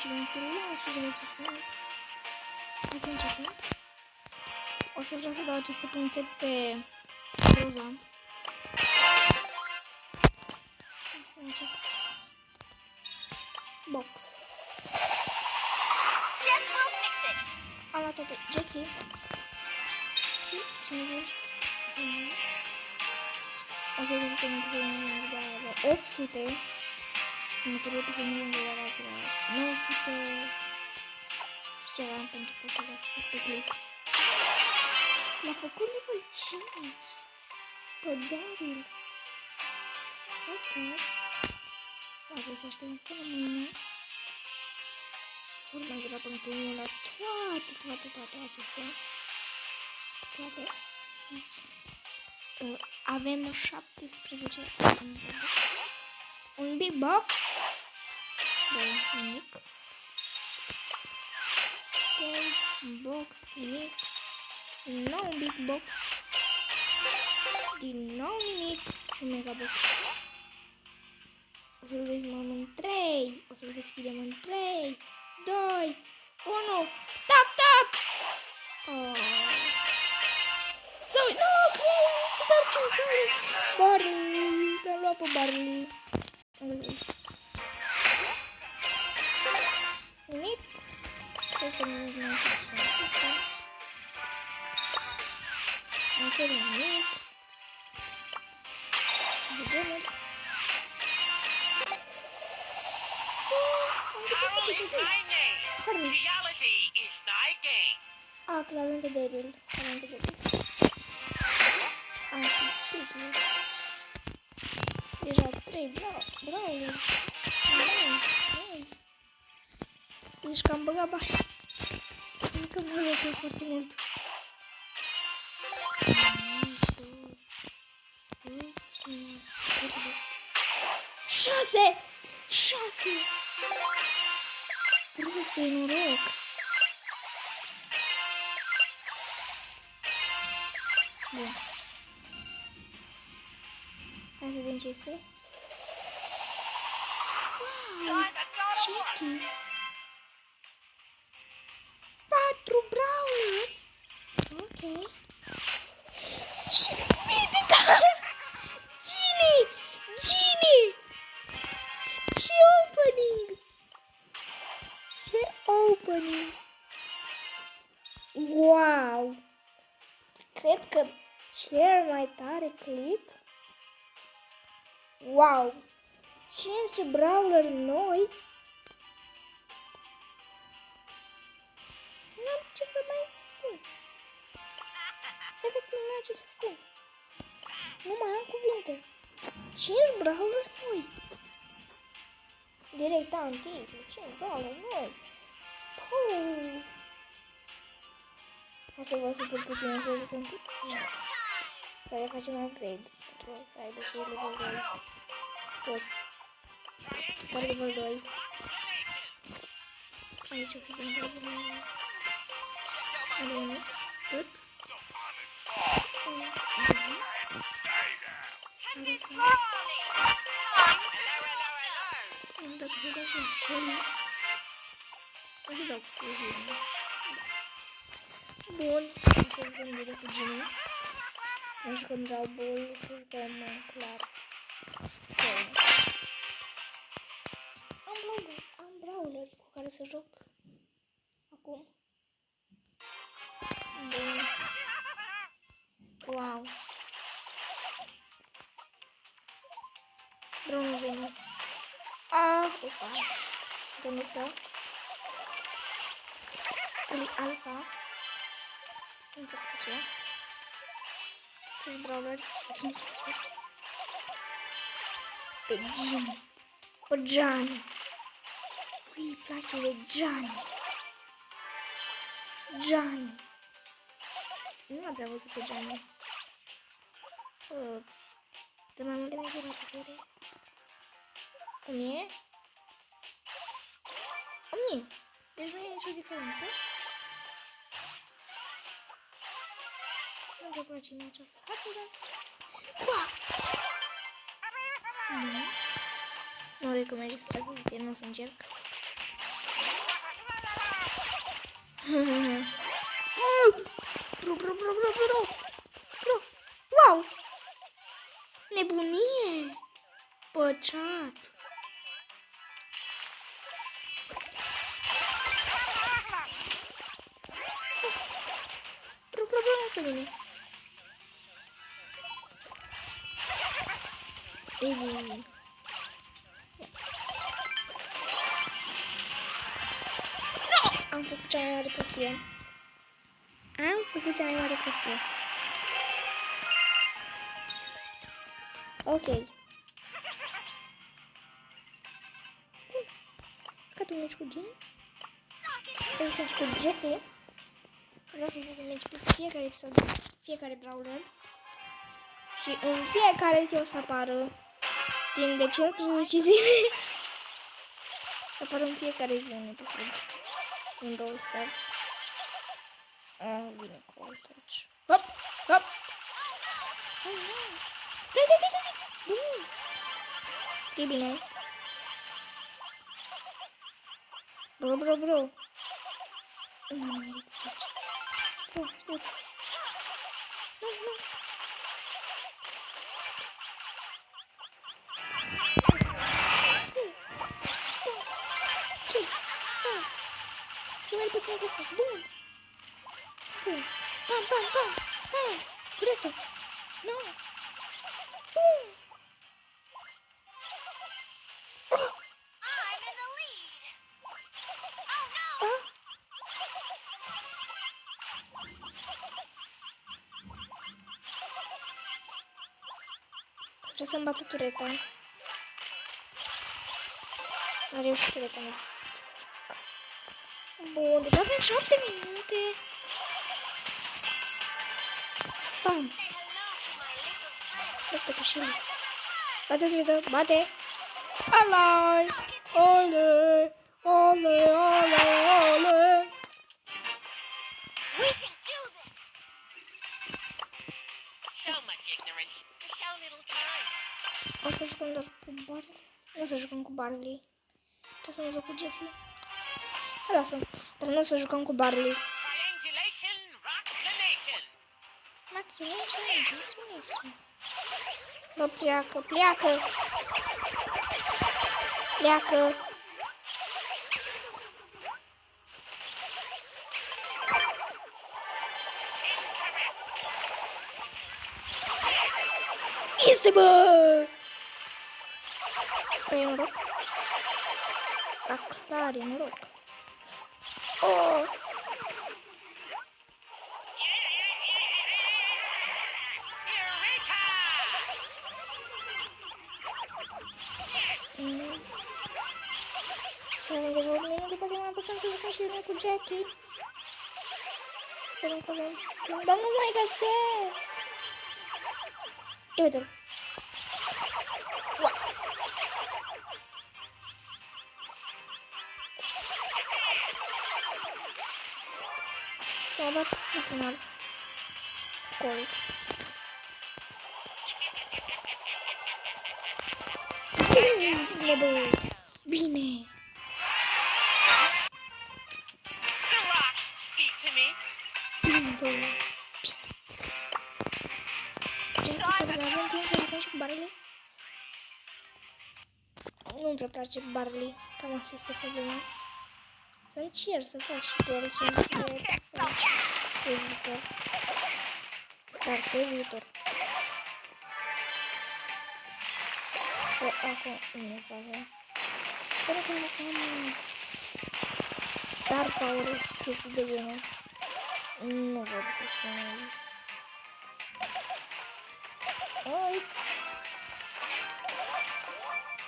Și vreau să las pe ce spune. Hai să începem. O să vreau să dau aceste puncte pe roza. Hai să încep. Box. Jess will fix it. Am luat toate. Jessie. Cine vine? Ok, cred că nu trebuie să 800. Și nu trebuie să nu de la 900. Și ce am pentru că să vă pe clip. L-a făcut level 5. Pădarii. Ok. Trebuie să așteptăm până mâine. Vor mai dura până pe mine la toate acestea. Toate. Avem 17. Un big box. Un mic. Ok. Un box mic. Din nou un big box. Din nou nimic. Și un mega box. O să-l deschidem în 3. O să-l deschidem în 3, 2, 1. Tap, tap! Sau, nu, dar ce Barley. L-am luat pe Barley. Nimic. Cred că nu mai așa. Nu se nimic. Vedem. Carol is my name. Reality is my game. Ah, că l-avem pe Daryl. Așa, Piggy. Deja 3 Brawler. Deci că am băgat bani. Încă mă rog foarte mult. 6! Trebuie să-i noroc. Bun. Hai să vedem ce este. Wow! Checky! 4 Brawler! Ok. Și Mythica! Genie! Ce opening! Wow! Cred că cel mai tare clip. Wow! 5 Brawler noi. Nu am ce să mai spun. Efectiv nu am ce să spun. Nu mai am cuvinte. 5 Brawler noi. Direct antic. 5 Brawler noi. Puuu. O să vă supăr puțin așa de pentru să le facem upgrade. Pentru să aibă și level 2. Toți. Doar level 2. Aici o să vedem level 2. Are unul. Tot. Are să... Dacă se dau și Shelly. O să dau cu Genie. Bun, o să jucăm direct cu Genie. O să jucăm Brawl Ball, o să jucăm clar. Am Brawleri cu care să joc acum. Bun. Wow. Brawl nu vine. Opa. Dănută. Sculi Alpha. Nu știu ce. Ce Brawler, sincer. Pe Genie. Pe Gianni. Cui îi place de Gianni? Gianni. Nu am prea văzut pe Gianni. De mai multe mese la putere. 1000? 1000. Deci nu e nicio diferență. Nu vă place mie această față, dar... Nu. Nu recomand să trag uite, nu o să încerc. Bro. Wow! Nebunie! Păcat! Bro, pe mine. Easy. Am făcut cea mai mare prostie. Ok. Jucat un meci cu Gene? Un meci cu Jesse? Vreau să juc un meci pe fiecare episod, fiecare brawler. Și în fiecare zi o să apară timp de 15 zile. Să apară în fiecare zi un episod în Brawl Stars. Vine cu alt aici. Hop! Dai! Bun! Scrie bine. Bro. Nu am nimic aici. Bro, știu. Nu. Ok. Nu mai puțin. Bun. Pam. Dreapta. Nu. Bun. I'm in the lead. Oh no! Trebuie să-mi bată tureta. N-a reușit tureta mea. Bun, deja avem 7 minute. Bam! Bate cu șile. Bate tureta, bate! Alai! Ole! We can do this. So much ignorance for so little time. O să jucăm doar cu Barley. Nu o să jucăm cu Barley. Trebuie să mă joc cu Jessie. Lasă, dar nu o să jucăm cu Barley. Triangulation rocks the nation. Maximation. Bă, pleacă. Este, bă! Păi, noroc. Clar, e noroc. Oh! Eureka! Avem deja 8 minute, poate mai putem să jucăm și noi cu Jackie. Sperăm că avem timp, dar nu mai găsesc. Ia uite-l. S-a dat în final. Cold. Bine. The rocks speak to me. Jackie, pentru că avem timp să jucăm și cu Barley. Nu-mi prea place Barley. Cam asta este problema. Să încerc să fac și pe el 5 pe viitor. Dar pe viitor. Acum nu facem. Sper că nu să am Star Power și chestii de genul. Nu văd că să nu. Oi!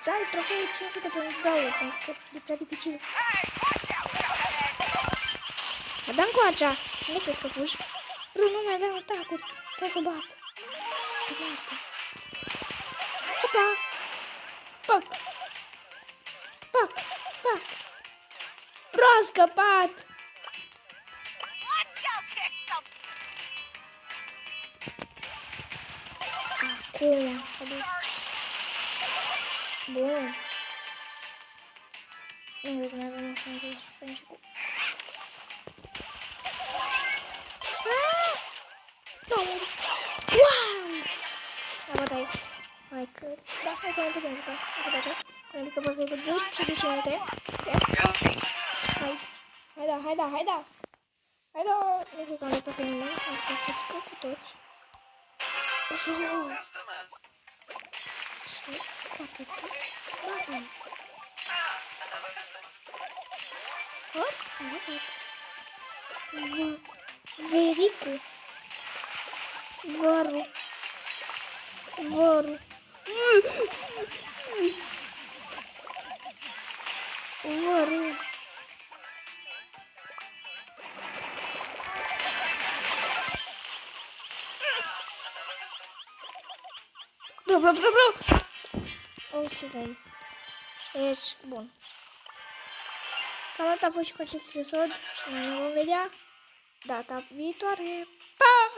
Să ai trofeul 500 pe gaură, pentru că e prea dificil. Mă dăm cu acea! Nu crezi că fugi? Bru, nu mai aveam atacuri. Trebuie să bat. Opa! Pac! Bro, a scăpat! Let's go kick some. Acum, bun. Nu cred că mai avem o șansă să jucăm și cu Nu! Wow! Da, bătaie. Hai că... Da, hai că mai putem juca. Încă o dată. Am văzut o bază de 12 minute. Hai. Hai da, hai da, hai da! Hai da! Nu cred că am dat-o pe nimeni. Am jucat cu toți. Bro! Ce? Scoateți-i. Bata! Hop, hop. Vericu. Văru. Văru. Văru. Bro. Oh, ce vrem. Deci, bun. Cam atât a fost și cu acest episod. Ne vom vedea data viitoare. Pa!